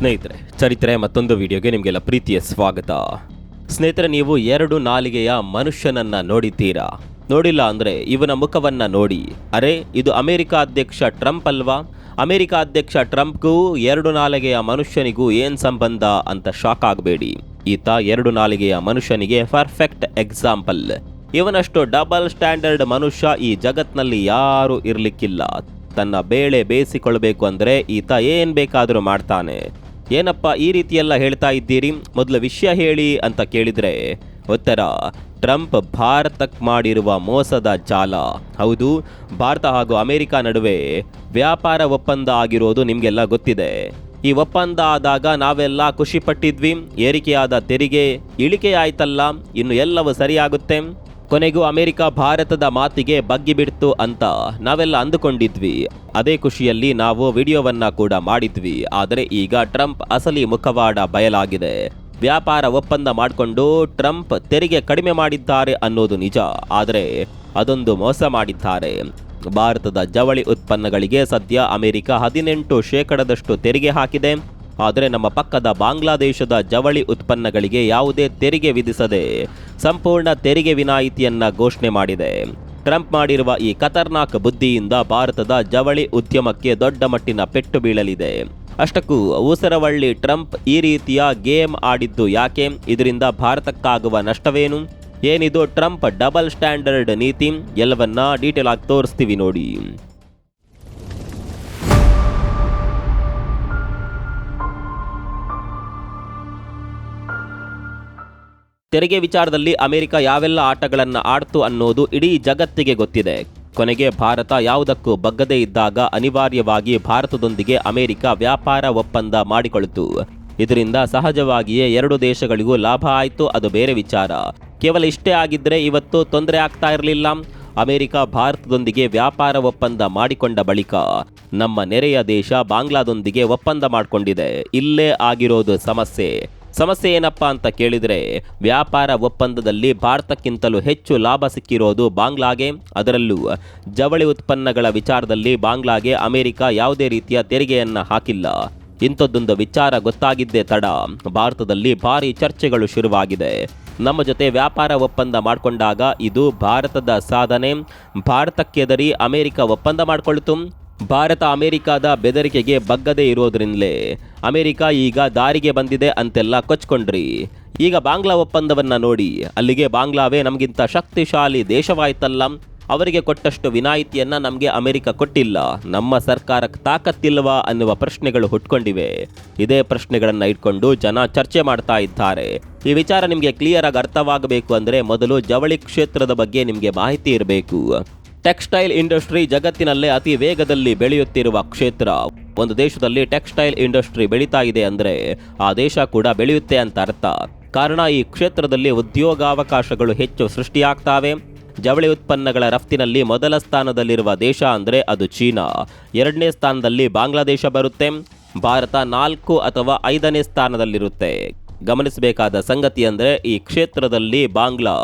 ಸ್ನೇಹಿತರೆ, ಚರಿತ್ರೆ ಮತ್ತೊಂದು ವಿಡಿಯೋಗೆ ನಿಮಗೆಲ್ಲ ಪ್ರೀತಿಯ ಸ್ವಾಗತ. ಸ್ನೇಹಿತರೆ, ನೀವು ಎರಡು ನಾಲಿಗೆಯ ಮನುಷ್ಯನನ್ನ ನೋಡಿದ್ದೀರಾ? ನೋಡಿಲ್ಲ ಅಂದ್ರೆ ಇವನ ಮುಖವನ್ನ ನೋಡಿ, ಅರೆ ಇದು ಅಮೆರಿಕ ಅಧ್ಯಕ್ಷ ಟ್ರಂಪ್ ಅಲ್ವಾ? ಅಮೆರಿಕ ಅಧ್ಯಕ್ಷ ಟ್ರಂಪ್ಗೂ ಎರಡು ನಾಲಿಗೆಯ ಮನುಷ್ಯನಿಗೂ ಏನ್ ಸಂಬಂಧ ಅಂತ ಶಾಕ್ ಆಗಬೇಡಿ. ಈತ ಎರಡು ನಾಲಿಗೆಯ ಮನುಷ್ಯನಿಗೆ ಪರ್ಫೆಕ್ಟ್ ಎಕ್ಸಾಂಪಲ್. ಇವನಷ್ಟು ಡಬಲ್ ಸ್ಟ್ಯಾಂಡರ್ಡ್ ಮನುಷ್ಯ ಈ ಜಗತ್ನಲ್ಲಿ ಯಾರೂ ಇರ್ಲಿಕ್ಕಿಲ್ಲ. ತನ್ನ ಬೇಳೆ ಬೇಯಿಸಿಕೊಳ್ಬೇಕು ಅಂದ್ರೆ ಈತ ಏನ್ ಬೇಕಾದರೂ ಮಾಡ್ತಾನೆ. ಏನಪ್ಪ ಈ ರೀತಿಯೆಲ್ಲ ಹೇಳ್ತಾ ಇದ್ದೀರಿ, ಮೊದಲು ವಿಷಯ ಹೇಳಿ ಅಂತ ಕೇಳಿದ್ರೆ ಉತ್ತರ, ಟ್ರಂಪ್ ಭಾರತಕ್ಕೆ ಮಾಡಿರುವ ಮೋಸದ ಜಾಲ. ಹೌದು, ಭಾರತ ಹಾಗೂ ಅಮೆರಿಕ ನಡುವೆ ವ್ಯಾಪಾರ ಒಪ್ಪಂದ ಆಗಿರೋದು ನಿಮಗೆಲ್ಲ ಗೊತ್ತಿದೆ. ಈ ಒಪ್ಪಂದ ಆದಾಗ ನಾವೆಲ್ಲ ಖುಷಿ ಪಟ್ಟಿದ್ವಿ. ಏರಿಕೆಯಾದ ತೆರಿಗೆ ಇಳಿಕೆ ಆಯ್ತಲ್ಲ, ಇನ್ನು ಎಲ್ಲವೂ ಸರಿಯಾಗುತ್ತೆ, ಕೊನೆಗೂ ಅಮೆರಿಕ ಭಾರತದ ಮಾತಿಗೆ ಬಗ್ಗಿಬಿಡ್ತು ಅಂತ ನಾವೆಲ್ಲ ಅಂದುಕೊಂಡಿದ್ವಿ. ಅದೇ ಖುಷಿಯಲ್ಲಿ ನಾವು ವಿಡಿಯೋವನ್ನ ಕೂಡ ಮಾಡಿದ್ವಿ. ಆದರೆ ಈಗ ಟ್ರಂಪ್ ಅಸಲಿ ಮುಖವಾಡ ಬಯಲಾಗಿದೆ. ವ್ಯಾಪಾರ ಒಪ್ಪಂದ ಮಾಡಿಕೊಂಡು ಟ್ರಂಪ್ ತೆರಿಗೆ ಕಡಿಮೆ ಮಾಡಿದ್ದಾರೆ ಅನ್ನೋದು ನಿಜ, ಆದರೆ ಅದೊಂದು ಮೋಸ ಮಾಡಿದ್ದಾರೆ. ಭಾರತದ ಜವಳಿ ಉತ್ಪನ್ನಗಳಿಗೆ ಸದ್ಯ ಅಮೆರಿಕ 18% ತೆರಿಗೆ ಹಾಕಿದೆ. ಆದರೆ ನಮ್ಮ ಪಕ್ಕದ ಬಾಂಗ್ಲಾದೇಶದ ಜವಳಿ ಉತ್ಪನ್ನಗಳಿಗೆ ಯಾವುದೇ ತೆರಿಗೆ ವಿಧಿಸದೆ ಸಂಪೂರ್ಣ ತೆರಿಗೆ ವಿನಾಯಿತಿಯನ್ನ ಘೋಷಣೆ ಮಾಡಿದೆ. ಟ್ರಂಪ್ ಮಾಡಿರುವ ಈ ಖತರ್ನಾಕ್ ಬುದ್ಧಿಯಿಂದ ಭಾರತದ ಜವಳಿ ಉದ್ಯಮಕ್ಕೆ ದೊಡ್ಡ ಮಟ್ಟಿನ ಪೆಟ್ಟು ಬೀಳಲಿದೆ. ಅಷ್ಟಕ್ಕೂ ಊಸರವಳ್ಳಿ ಟ್ರಂಪ್ ಈ ರೀತಿಯ ಗೇಮ್ ಆಡಿದ್ದು ಯಾಕೆ? ಇದರಿಂದ ಭಾರತಕ್ಕಾಗುವ ನಷ್ಟವೇನು? ಏನಿದು ಟ್ರಂಪ್ ಡಬಲ್ ಸ್ಟ್ಯಾಂಡರ್ಡ್ ನೀತಿ? ಎಲ್ಲವನ್ನ ಡೀಟೇಲ್ ಆಗಿ ತೋರಿಸ್ತೀವಿ ನೋಡಿ. ತೆರಿಗೆ ವಿಚಾರದಲ್ಲಿ ಅಮೆರಿಕ ಯಾವೆಲ್ಲ ಆಟಗಳನ್ನು ಆಡ್ತು ಅನ್ನೋದು ಇಡೀ ಜಗತ್ತಿಗೆ ಗೊತ್ತಿದೆ. ಕೊನೆಗೆ ಭಾರತ ಯಾವುದಕ್ಕೂ ಬಗ್ಗದೇ ಇದ್ದಾಗ ಅನಿವಾರ್ಯವಾಗಿ ಭಾರತದೊಂದಿಗೆ ಅಮೆರಿಕ ವ್ಯಾಪಾರ ಒಪ್ಪಂದ ಮಾಡಿಕೊಳ್ತು. ಇದರಿಂದ ಸಹಜವಾಗಿಯೇ ಎರಡು ದೇಶಗಳಿಗೂ ಲಾಭ ಆಯಿತು, ಅದು ಬೇರೆ ವಿಚಾರ. ಕೇವಲ ಇಷ್ಟೇ ಆಗಿದ್ರೆ ಇವತ್ತು ತೊಂದರೆ ಆಗ್ತಾ ಇರಲಿಲ್ಲ. ಅಮೆರಿಕ ಭಾರತದೊಂದಿಗೆ ವ್ಯಾಪಾರ ಒಪ್ಪಂದ ಮಾಡಿಕೊಂಡ ಬಳಿಕ ನಮ್ಮ ನೆರೆಯ ದೇಶ ಬಾಂಗ್ಲಾದೊಂದಿಗೆ ಒಪ್ಪಂದ ಮಾಡಿಕೊಂಡಿದೆ. ಇಲ್ಲೇ ಆಗಿರೋದು ಸಮಸ್ಯೆ ಏನಪ್ಪಾ ಅಂತ ಕೇಳಿದರೆ, ವ್ಯಾಪಾರ ಒಪ್ಪಂದದಲ್ಲಿ ಭಾರತಕ್ಕಿಂತಲೂ ಹೆಚ್ಚು ಲಾಭ ಸಿಕ್ಕಿರೋದು ಬಾಂಗ್ಲಾಗೆ. ಅದರಲ್ಲೂ ಜವಳಿ ಉತ್ಪನ್ನಗಳ ವಿಚಾರದಲ್ಲಿ ಬಾಂಗ್ಲಾಗೆ ಅಮೆರಿಕ ಯಾವುದೇ ರೀತಿಯ ತೆರಿಗೆಯನ್ನ ಹಾಕಿಲ್ಲ. ಇಂಥದ್ದೊಂದು ವಿಚಾರ ಗೊತ್ತಾಗಿದ್ದೇ ತಡ ಭಾರತದಲ್ಲಿ ಭಾರಿ ಚರ್ಚೆಗಳು ಶುರುವಾಗಿದೆ. ನಮ್ಮ ಜೊತೆ ವ್ಯಾಪಾರ ಒಪ್ಪಂದ ಮಾಡಿಕೊಂಡಾಗ ಇದು ಭಾರತದ ಸಾಧನೆ, ಭಾರತಕ್ಕೆದರಿ ಅಮೆರಿಕ ಒಪ್ಪಂದ ಮಾಡಿಕೊಳ್ತು. ಭಾರತ ಅಮೆರಿಕದ ಬೆದರಿಕೆಗೆ ಬಗ್ಗದೇ ಇರೋದ್ರಿಂದಲೇ ಅಮೆರಿಕ ಈಗ ದಾರಿಗೆ ಬಂದಿದೆ ಅಂತೆಲ್ಲ ಕೊಚ್ಕೊಂಡ್ರಿ. ಈಗ ಬಾಂಗ್ಲಾ ಒಪ್ಪಂದವನ್ನ ನೋಡಿ, ಅಲ್ಲಿಗೆ ಬಾಂಗ್ಲಾವೇ ನಮಗಿಂತ ಶಕ್ತಿಶಾಲಿ ದೇಶವಾಯ್ತಲ್ಲ. ಅವರಿಗೆ ಕೊಟ್ಟಷ್ಟು ವಿನಾಯಿತಿಯನ್ನ ನಮಗೆ ಅಮೆರಿಕ ಕೊಟ್ಟಿಲ್ಲ. ನಮ್ಮ ಸರ್ಕಾರಕ್ಕೆ ತಾಕತ್ತಿಲ್ವಾ ಅನ್ನುವ ಪ್ರಶ್ನೆಗಳು ಹುಟ್ಕೊಂಡಿವೆ. ಇದೇ ಪ್ರಶ್ನೆಗಳನ್ನ ಇಟ್ಕೊಂಡು ಜನ ಚರ್ಚೆ ಮಾಡ್ತಾ ಇದ್ದಾರೆ. ಈ ವಿಚಾರ ನಿಮಗೆ ಕ್ಲಿಯರ್ ಆಗಿ ಅರ್ಥವಾಗಬೇಕು ಅಂದ್ರೆ ಮೊದಲು ಜವಳಿ ಕ್ಷೇತ್ರದ ಬಗ್ಗೆ ನಿಮಗೆ ಮಾಹಿತಿ ಇರಬೇಕು. ಟೆಕ್ಸ್ಟೈಲ್ ಇಂಡಸ್ಟ್ರಿ ಜಗತ್ತಿನಲ್ಲೇ ಅತಿ ವೇಗದಲ್ಲಿ ಬೆಳೆಯುತ್ತಿರುವ ಕ್ಷೇತ್ರ. ಒಂದು ದೇಶದಲ್ಲಿ ಟೆಕ್ಸ್ಟೈಲ್ ಇಂಡಸ್ಟ್ರಿ ಬೆಳೀತಾ ಇದೆ ಅಂದ್ರೆ ಆ ದೇಶ ಕೂಡ ಬೆಳೆಯುತ್ತೆ ಅಂತ ಅರ್ಥ. ಕಾರಣ ಈ ಕ್ಷೇತ್ರದಲ್ಲಿ ಉದ್ಯೋಗಾವಕಾಶಗಳು ಹೆಚ್ಚು ಸೃಷ್ಟಿಯಾಗ್ತಾವೆ. ಜವಳಿ ಉತ್ಪನ್ನಗಳ ರಫ್ತಿನಲ್ಲಿ ಮೊದಲ ಸ್ಥಾನದಲ್ಲಿರುವ ದೇಶ ಅಂದ್ರೆ ಅದು ಚೀನಾ. 2ನೇ ಸ್ಥಾನದಲ್ಲಿ ಬಾಂಗ್ಲಾದೇಶ ಬರುತ್ತೆ. ಭಾರತ 4 ಅಥವಾ 5ನೇ ಸ್ಥಾನದಲ್ಲಿರುತ್ತೆ. ಗಮನಿಸಬೇಕಾದ ಸಂಗತಿ ಅಂದ್ರೆ ಈ ಕ್ಷೇತ್ರದಲ್ಲಿ ಬಾಂಗ್ಲಾ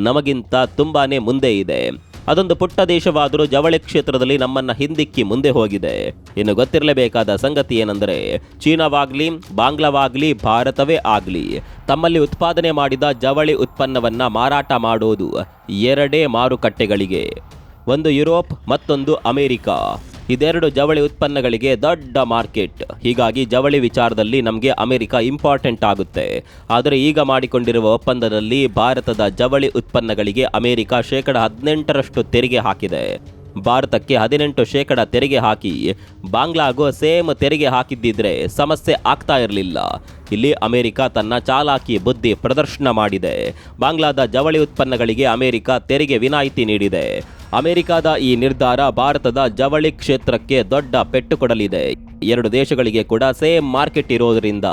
ನಮಗಿಂತ ತುಂಬಾನೇ ಮುಂದೆ ಇದೆ. ಅದೊಂದು ಪುಟ್ಟ ದೇಶವಾದರೂ ಜವಳಿ ಕ್ಷೇತ್ರದಲ್ಲಿ ನಮ್ಮನ್ನ ಹಿಂದಿಕ್ಕಿ ಮುಂದೆ ಹೋಗಿದೆ. ಇನ್ನು ಗೊತ್ತಿರಲೇಬೇಕಾದ ಸಂಗತಿ ಏನಂದ್ರೆ, ಚೀನಾವಾಗ್ಲಿ ಬಾಂಗ್ಲಾವಾಗ್ಲಿ ಭಾರತವೇ ಆಗ್ಲಿ ತಮ್ಮಲ್ಲಿ ಉತ್ಪಾದನೆ ಮಾಡಿದ ಜವಳಿ ಉತ್ಪನ್ನವನ್ನ ಮಾರಾಟ ಮಾಡೋದು ಎರಡೇ ಮಾರುಕಟ್ಟೆಗಳಿಗೆ. ಒಂದು ಯುರೋಪ್, ಮತ್ತೊಂದು ಅಮೆರಿಕ. ಇದೆರಡು ಜವಳಿ ಉತ್ಪನ್ನಗಳಿಗೆ ದೊಡ್ಡ ಮಾರ್ಕೆಟ್. ಹೀಗಾಗಿ ಜವಳಿ ವಿಚಾರದಲ್ಲಿ ನಮಗೆ ಅಮೆರಿಕ ಇಂಪಾರ್ಟೆಂಟ್ ಆಗುತ್ತೆ. ಆದರೆ ಈಗ ಮಾಡಿಕೊಂಡಿರುವ ಒಪ್ಪಂದದಲ್ಲಿ ಭಾರತದ ಜವಳಿ ಉತ್ಪನ್ನಗಳಿಗೆ ಅಮೆರಿಕ 18% ತೆರಿಗೆ ಹಾಕಿದೆ. ಭಾರತಕ್ಕೆ 18% ತೆರಿಗೆ ಹಾಕಿ ಬಾಂಗ್ಲಾಗೂ ಸೇಮ್ ತೆರಿಗೆ ಹಾಕಿದ್ದಿದ್ರೆ ಸಮಸ್ಯೆ ಆಗ್ತಾ ಇರಲಿಲ್ಲ. ಇಲ್ಲಿ ಅಮೆರಿಕ ತನ್ನ ಚಾಲಾಕಿ ಬುದ್ಧಿ ಪ್ರದರ್ಶನ ಮಾಡಿದೆ. ಬಾಂಗ್ಲಾದ ಜವಳಿ ಉತ್ಪನ್ನಗಳಿಗೆ ಅಮೆರಿಕ ತೆರಿಗೆ ವಿನಾಯಿತಿ ನೀಡಿದೆ. ಅಮೆರಿಕದ ಈ ನಿರ್ಧಾರ ಭಾರತದ ಜವಳಿ ಕ್ಷೇತ್ರಕ್ಕೆ ದೊಡ್ಡ ಪೆಟ್ಟು ಕೊಡಲಿದೆ. ಎರಡು ದೇಶಗಳಿಗೆ ಕೂಡ ಸೇಮ್ ಮಾರ್ಕೆಟ್ ಇರೋದ್ರಿಂದ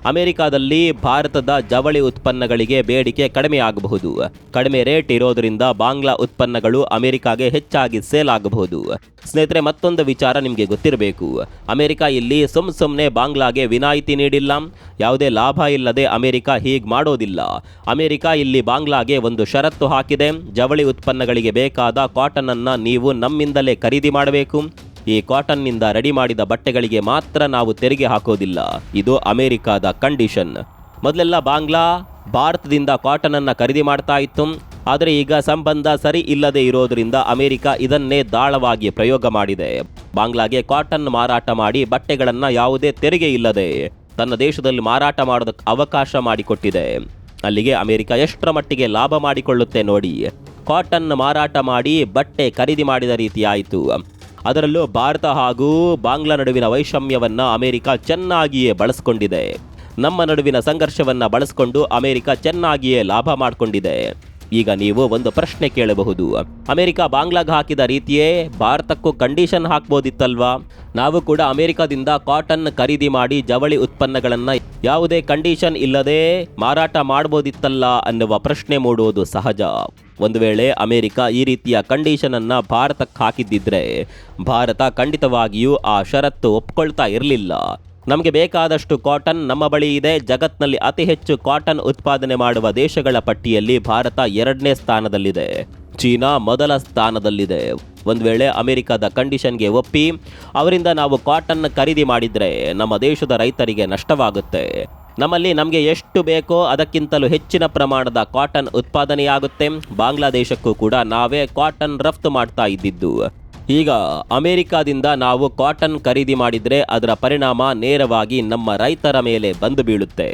ಅಮೆರಿಕದಲ್ಲಿ ಭಾರತದ ಜವಳಿ ಉತ್ಪನ್ನಗಳಿಗೆ ಬೇಡಿಕೆ ಕಡಿಮೆ ಆಗಬಹುದು. ಕಡಿಮೆ ರೇಟ್ ಇರೋದ್ರಿಂದ ಬಾಂಗ್ಲಾ ಉತ್ಪನ್ನಗಳು ಅಮೆರಿಕಾಗೆ ಹೆಚ್ಚಾಗಿ ಸೇಲ್ ಆಗಬಹುದು. ಸ್ನೇಹಿತರೆ, ಮತ್ತೊಂದು ವಿಚಾರ ನಿಮಗೆ ಗೊತ್ತಿರಬೇಕು. ಅಮೆರಿಕ ಇಲ್ಲಿ ಸುಮ್ಮನೆ ಬಾಂಗ್ಲಾಗೆ ವಿನಾಯಿತಿ ನೀಡಿಲ್ಲ. ಯಾವುದೇ ಲಾಭ ಇಲ್ಲದೆ ಅಮೆರಿಕ ಹೀಗೆ ಮಾಡೋದಿಲ್ಲ. ಅಮೆರಿಕ ಇಲ್ಲಿ ಬಾಂಗ್ಲಾಗೆ ಒಂದು ಷರತ್ತು ಹಾಕಿದೆ. ಜವಳಿ ಉತ್ಪನ್ನಗಳಿಗೆ ಬೇಕಾದ ಕಾಟನ್ ಅನ್ನ ನೀವು ನಮ್ಮಿಂದಲೇ ಖರೀದಿ ಮಾಡಬೇಕು. ಈ ಕಾಟನ್ನಿಂದ ರೆಡಿ ಮಾಡಿದ ಬಟ್ಟೆಗಳಿಗೆ ಮಾತ್ರ ನಾವು ತೆರಿಗೆ ಹಾಕೋದಿಲ್ಲ. ಇದು ಅಮೆರಿಕಾದ ಕಂಡೀಷನ್. ಮೊದಲೆಲ್ಲ ಬಾಂಗ್ಲಾ ಭಾರತದಿಂದ ಕಾಟನ್ ಅನ್ನ ಖರೀದಿ ಮಾಡ್ತಾ ಇತ್ತು. ಆದರೆ ಈಗ ಸಂಬಂಧ ಸರಿ ಇಲ್ಲದೆ ಇರೋದ್ರಿಂದ ಅಮೆರಿಕ ಇದನ್ನೇ ದಾಳವಾಗಿ ಪ್ರಯೋಗ ಮಾಡಿದೆ. ಬಾಂಗ್ಲಾಗೆ ಕಾಟನ್ ಮಾರಾಟ ಮಾಡಿ ಬಟ್ಟೆಗಳನ್ನ ಯಾವುದೇ ತೆರಿಗೆ ಇಲ್ಲದೆ ತನ್ನ ದೇಶದಲ್ಲಿ ಮಾರಾಟ ಮಾಡೋದಕ್ಕೆ ಅವಕಾಶ ಮಾಡಿಕೊಟ್ಟಿದೆ. ಅಲ್ಲಿಗೆ ಅಮೆರಿಕ ಎಷ್ಟರ ಮಟ್ಟಿಗೆ ಲಾಭ ಮಾಡಿಕೊಳ್ಳುತ್ತೆ ನೋಡಿ. ಕಾಟನ್ ಮಾರಾಟ ಮಾಡಿ ಬಟ್ಟೆ ಖರೀದಿ ಮಾಡಿದ ರೀತಿ ಆಯಿತು. ಅದರಲ್ಲೂ ಭಾರತ ಹಾಗೂ ಬಾಂಗ್ಲಾ ನಡುವಿನ ವೈಷಮ್ಯವನ್ನ ಅಮೆರಿಕ ಚೆನ್ನಾಗಿಯೇ ಬಳಸ್ಕೊಂಡಿದೆ. ನಮ್ಮ ನಡುವಿನ ಸಂಘರ್ಷವನ್ನ ಬಳಸಿಕೊಂಡು ಅಮೆರಿಕ ಚೆನ್ನಾಗಿಯೇ ಲಾಭ ಮಾಡಿಕೊಂಡಿದೆ. ಈಗ ನೀವು ಒಂದು ಪ್ರಶ್ನೆ ಕೇಳಬಹುದು, ಅಮೆರಿಕ ಬಾಂಗ್ಲಾಗೆ ಹಾಕಿದ ರೀತಿಯೇ ಭಾರತಕ್ಕೂ ಕಂಡೀಷನ್ ಹಾಕ್ಬೋದಿತ್ತಲ್ವಾ? ನಾವು ಕೂಡ ಅಮೆರಿಕದಿಂದ ಕಾಟನ್ ಖರೀದಿ ಮಾಡಿ ಜವಳಿ ಉತ್ಪನ್ನಗಳನ್ನು ಯಾವುದೇ ಕಂಡೀಷನ್ ಇಲ್ಲದೆ ಮಾರಾಟ ಮಾಡ್ಬೋದಿತ್ತಲ್ಲ ಅನ್ನುವ ಪ್ರಶ್ನೆ ಮೂಡುವುದು ಸಹಜ. ಒಂದು ವೇಳೆ ಅಮೆರಿಕ ಈ ರೀತಿಯ ಕಂಡೀಷನ್ ಅನ್ನ ಭಾರತಕ್ಕೆ ಹಾಕಿದ್ದಿದ್ರೆ ಭಾರತ ಖಂಡಿತವಾಗಿಯೂ ಆ ಷರತ್ತು ಒಪ್ಕೊಳ್ತಾ ಇರಲಿಲ್ಲ. ನಮಗೆ ಬೇಕಾದಷ್ಟು ಕಾಟನ್ ನಮ್ಮ ಬಳಿ ಇದೆ. ಜಗತ್ನಲ್ಲಿ ಅತಿ ಹೆಚ್ಚು ಕಾಟನ್ ಉತ್ಪಾದನೆ ಮಾಡುವ ದೇಶಗಳ ಪಟ್ಟಿಯಲ್ಲಿ ಭಾರತ 2ನೇ ಸ್ಥಾನದಲ್ಲಿದೆ. ಚೀನಾ ಮೊದಲ ಸ್ಥಾನದಲ್ಲಿದೆ. ಒಂದು ವೇಳೆ ಅಮೆರಿಕದ ಕಂಡೀಷನ್ಗೆ ಒಪ್ಪಿ ಅವರಿಂದ ನಾವು ಕಾಟನ್ ಖರೀದಿ ಮಾಡಿದರೆ ನಮ್ಮ ದೇಶದ ರೈತರಿಗೆ ನಷ್ಟವಾಗುತ್ತೆ. ನಮ್ಮಲ್ಲಿ ನಮಗೆ ಎಷ್ಟು ಬೇಕೋ ಅದಕ್ಕಿಂತಲೂ ಹೆಚ್ಚಿನ ಪ್ರಮಾಣದ ಕಾಟನ್ ಉತ್ಪಾದನೆಯಾಗುತ್ತೆ. ಬಾಂಗ್ಲಾದೇಶಕ್ಕೂ ಕೂಡ ನಾವೇ ಕಾಟನ್ ರಫ್ತು ಮಾಡ್ತಾ ಇದ್ದಿದ್ದು. ಈಗ ಅಮೆರಿಕಾದಿಂದ ನಾವು ಕಾಟನ್ ಖರೀದಿ ಮಾಡಿದರೆ ಅದರ ಪರಿಣಾಮ ನೇರವಾಗಿ ನಮ್ಮ ರೈತರ ಮೇಲೆ ಬಂದು ಬೀಳುತ್ತೆ.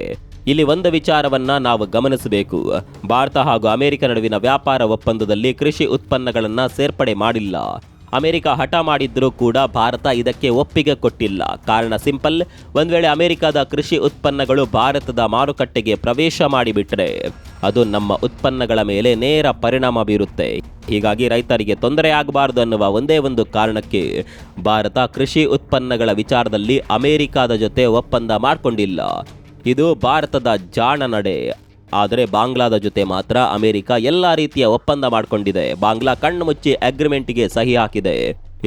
ಇಲ್ಲಿ ಒಂದು ವಿಚಾರವನ್ನ ನಾವು ಗಮನಿಸಬೇಕು. ಭಾರತ ಹಾಗೂ ಅಮೆರಿಕ ನಡುವಿನ ವ್ಯಾಪಾರ ಒಪ್ಪಂದದಲ್ಲಿ ಕೃಷಿ ಉತ್ಪನ್ನಗಳನ್ನು ಸೇರ್ಪಡೆ ಮಾಡಿಲ್ಲ. ಅಮೆರಿಕ ಹಠ ಮಾಡಿದ್ರೂ ಕೂಡ ಭಾರತ ಇದಕ್ಕೆ ಒಪ್ಪಿಗೆ ಕೊಟ್ಟಿಲ್ಲ. ಕಾರಣ ಸಿಂಪಲ್, ಒಂದು ವೇಳೆ ಅಮೆರಿಕದ ಕೃಷಿ ಉತ್ಪನ್ನಗಳು ಭಾರತದ ಮಾರುಕಟ್ಟೆಗೆ ಪ್ರವೇಶ ಮಾಡಿಬಿಟ್ರೆ ಅದು ನಮ್ಮ ಉತ್ಪನ್ನಗಳ ಮೇಲೆ ನೇರ ಪರಿಣಾಮ ಬೀರುತ್ತೆ. ಹೀಗಾಗಿ ರೈತರಿಗೆ ತೊಂದರೆ ಆಗಬಾರದು ಅನ್ನುವ ಒಂದೇ ಒಂದು ಕಾರಣಕ್ಕೆ ಭಾರತ ಕೃಷಿ ಉತ್ಪನ್ನಗಳ ವಿಚಾರದಲ್ಲಿ ಅಮೆರಿಕದ ಜೊತೆ ಒಪ್ಪಂದ ಮಾಡಿಕೊಂಡಿಲ್ಲ. ಇದು ಭಾರತದ ಜಾಣ ನಡೆ. ಆದರೆ ಬಾಂಗ್ಲಾದ ಜೊತೆ ಮಾತ್ರ ಅಮೆರಿಕ ಎಲ್ಲ ರೀತಿಯ ಒಪ್ಪಂದ ಮಾಡಿಕೊಂಡಿದೆ. ಬಾಂಗ್ಲಾ ಕಣ್ಣು ಮುಚ್ಚಿ ಅಗ್ರಿಮೆಂಟ್ಗೆ ಸಹಿ ಹಾಕಿದೆ.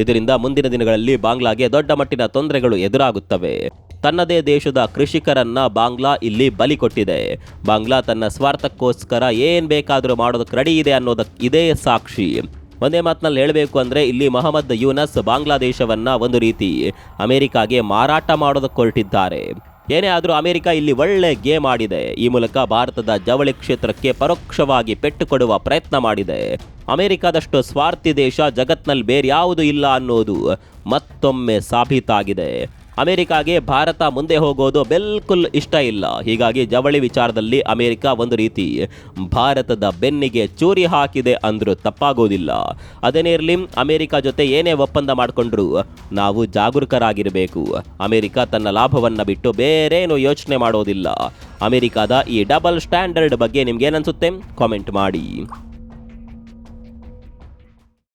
ಇದರಿಂದ ಮುಂದಿನ ದಿನಗಳಲ್ಲಿ ಬಾಂಗ್ಲಾಗೆ ದೊಡ್ಡ ಮಟ್ಟಿನ ತೊಂದರೆಗಳು ಎದುರಾಗುತ್ತವೆ. ತನ್ನದೇ ದೇಶದ ಕೃಷಿಕರನ್ನ ಬಾಂಗ್ಲಾ ಇಲ್ಲಿ ಬಲಿ ಕೊಟ್ಟಿದೆ. ಬಾಂಗ್ಲಾ ತನ್ನ ಸ್ವಾರ್ಥಕ್ಕೋಸ್ಕರ ಏನು ಬೇಕಾದರೂ ಮಾಡೋದಕ್ಕೆ ರೆಡಿ ಇದೆ ಅನ್ನೋದಕ್ಕೆ ಇದೇ ಸಾಕ್ಷಿ. ಒಂದೇ ಮಾತಿನಲ್ಲಿ ಹೇಳಬೇಕು ಅಂದರೆ ಇಲ್ಲಿ ಮೊಹಮ್ಮದ್ ಯೂನಸ್ ಬಾಂಗ್ಲಾದೇಶವನ್ನ ಒಂದು ರೀತಿ ಅಮೆರಿಕಾಗೆ ಮಾರಾಟ ಮಾಡೋದಕ್ಕೆ ಹೊರಟಿದ್ದಾರೆ. ಏನೇ ಆದರೂ ಅಮೆರಿಕ ಇಲ್ಲಿ ಒಳ್ಳೆ ಗೇಮ್ ಆಡಿದೆ. ಈ ಮೂಲಕ ಭಾರತದ ಜವಳಿ ಕ್ಷೇತ್ರಕ್ಕೆ ಪರೋಕ್ಷವಾಗಿ ಪೆಟ್ಟು ಕೊಡುವ ಪ್ರಯತ್ನ ಮಾಡಿದೆ. ಅಮೆರಿಕದಷ್ಟು ಸ್ವಾರ್ಥಿ ದೇಶ ಜಗತ್ನಲ್ಲಿ ಬೇರೆ ಯಾವುದು ಇಲ್ಲ ಅನ್ನೋದು ಮತ್ತೊಮ್ಮೆ ಸಾಬೀತಾಗಿದೆ. ಅಮೆರಿಕಾಗೆ ಭಾರತ ಮುಂದೆ ಹೋಗೋದು ಬಿಲ್ಕುಲ್ ಇಷ್ಟ ಇಲ್ಲ. ಹೀಗಾಗಿ ಜವಳಿ ವಿಚಾರದಲ್ಲಿ ಅಮೆರಿಕ ಒಂದು ರೀತಿ ಭಾರತದ ಬೆನ್ನಿಗೆ ಚೂರಿ ಹಾಕಿದೆ ಅಂದ್ರೂ ತಪ್ಪಾಗೋದಿಲ್ಲ. ಅದೇನೇ ಇರಲಿ, ಅಮೆರಿಕ ಜೊತೆ ಏನೇ ಒಪ್ಪಂದ ಮಾಡಿಕೊಂಡ್ರು ನಾವು ಜಾಗರೂಕರಾಗಿರಬೇಕು. ಅಮೆರಿಕ ತನ್ನ ಲಾಭವನ್ನು ಬಿಟ್ಟು ಬೇರೇನು ಯೋಚನೆ ಮಾಡೋದಿಲ್ಲ. ಅಮೆರಿಕದ ಈ ಡಬಲ್ ಸ್ಟ್ಯಾಂಡರ್ಡ್ ಬಗ್ಗೆ ನಿಮ್ಗೇನನ್ಸುತ್ತೆ? ಕಾಮೆಂಟ್ ಮಾಡಿ.